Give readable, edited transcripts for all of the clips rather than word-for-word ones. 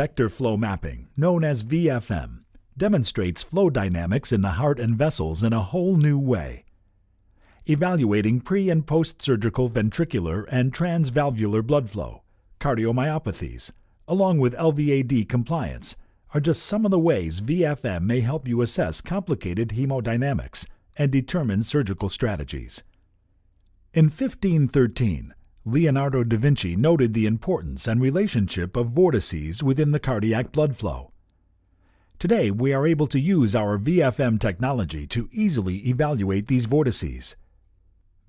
vector flow mapping, known as VFM, demonstrates flow dynamics in the heart and vessels in a whole new way. Evaluating pre- and post-surgical ventricular and transvalvular blood flow, cardiomyopathies, along with LVAD compliance, are just some of the ways VFM may help you assess complicated hemodynamics and determine surgical strategies. In 1513, Leonardo da Vinci noted the importance and relationship of vortices within the cardiac blood flow. Today, we are able to use our VFM technology to easily evaluate these vortices.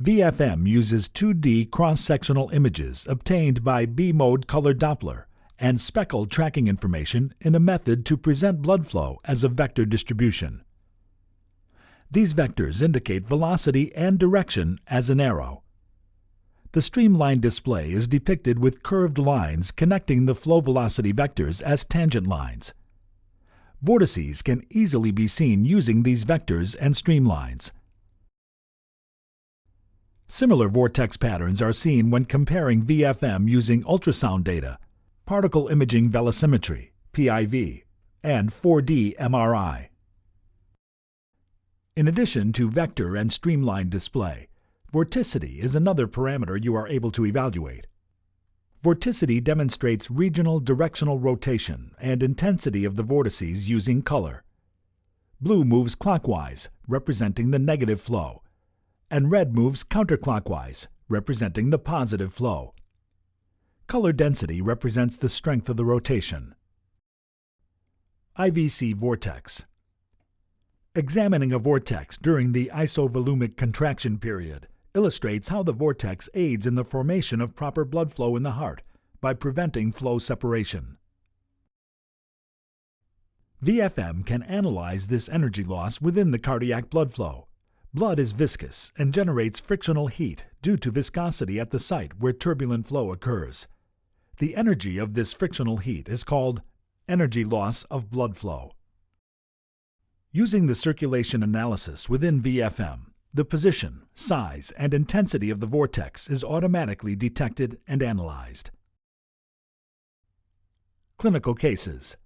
VFM uses 2D cross-sectional images obtained by B-mode color Doppler and speckle tracking information in a method to present blood flow as a vector distribution. These vectors indicate velocity and direction as an arrow. The streamlined display is depicted with curved lines connecting the flow velocity vectors as tangent lines. Vortices can easily be seen using these vectors and streamlines. Similar vortex patterns are seen when comparing VFM using ultrasound data, particle imaging velocimetry, PIV, and 4D MRI. In addition to vector and streamlined display, vorticity is another parameter you are able to evaluate. Vorticity demonstrates regional directional rotation and intensity of the vortices using color. Blue moves clockwise, representing the negative flow, and red moves counterclockwise, representing the positive flow. Color density represents the strength of the rotation. IVC vortex. Examining a vortex during the isovolumic contraction period illustrates how the vortex aids in the formation of proper blood flow in the heart by preventing flow separation. VFM can analyze this energy loss within the cardiac blood flow. Blood is viscous and generates frictional heat due to viscosity at the site where turbulent flow occurs. The energy of this frictional heat is called energy loss of blood flow. Using the circulation analysis within VFM, the position, size, and intensity of the vortex is automatically detected and analyzed. Clinical cases.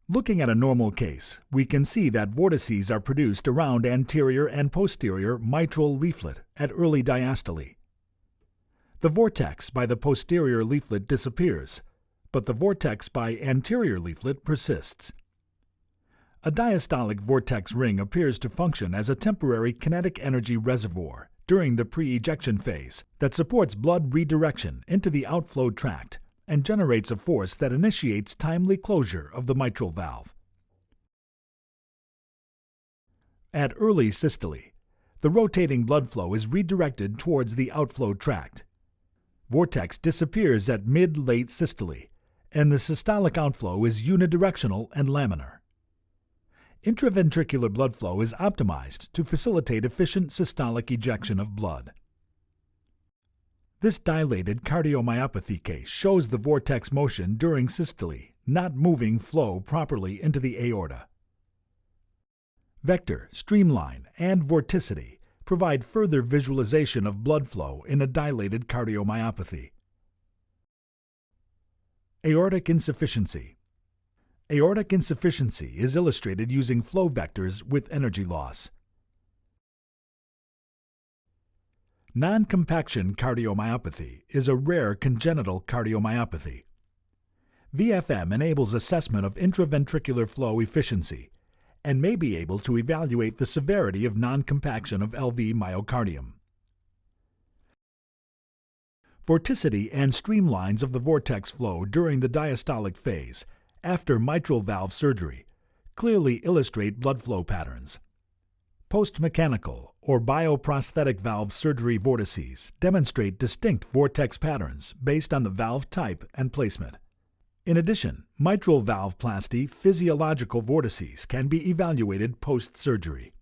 Looking at a normal case, we can see that vortices are produced around anterior and posterior mitral leaflet at early diastole. The vortex by the posterior leaflet disappears, but the vortex by anterior leaflet persists. A diastolic vortex ring appears to function as a temporary kinetic energy reservoir during the pre-ejection phase that supports blood redirection into the outflow tract and generates a force that initiates timely closure of the mitral valve. At early systole, the rotating blood flow is redirected towards the outflow tract. Vortex disappears at mid-late systole, and the systolic outflow is unidirectional and laminar. Intraventricular blood flow is optimized to facilitate efficient systolic ejection of blood. This dilated cardiomyopathy case shows the vortex motion during systole, not moving flow properly into the aorta. Vector, streamline, and vorticity provide further visualization of blood flow in a dilated cardiomyopathy. Aortic insufficiency. Aortic insufficiency is illustrated using flow vectors with energy loss. Non-compaction cardiomyopathy is a rare congenital cardiomyopathy. VFM enables assessment of intraventricular flow efficiency and may be able to evaluate the severity of non-compaction of LV myocardium. Vorticity and streamlines of the vortex flow during the diastolic phase after mitral valve surgery clearly illustrate blood flow patterns. Post-mechanical or bioprosthetic valve surgery vortices demonstrate distinct vortex patterns based on the valve type and placement. In addition, mitral valveplasty physiological vortices can be evaluated post-surgery.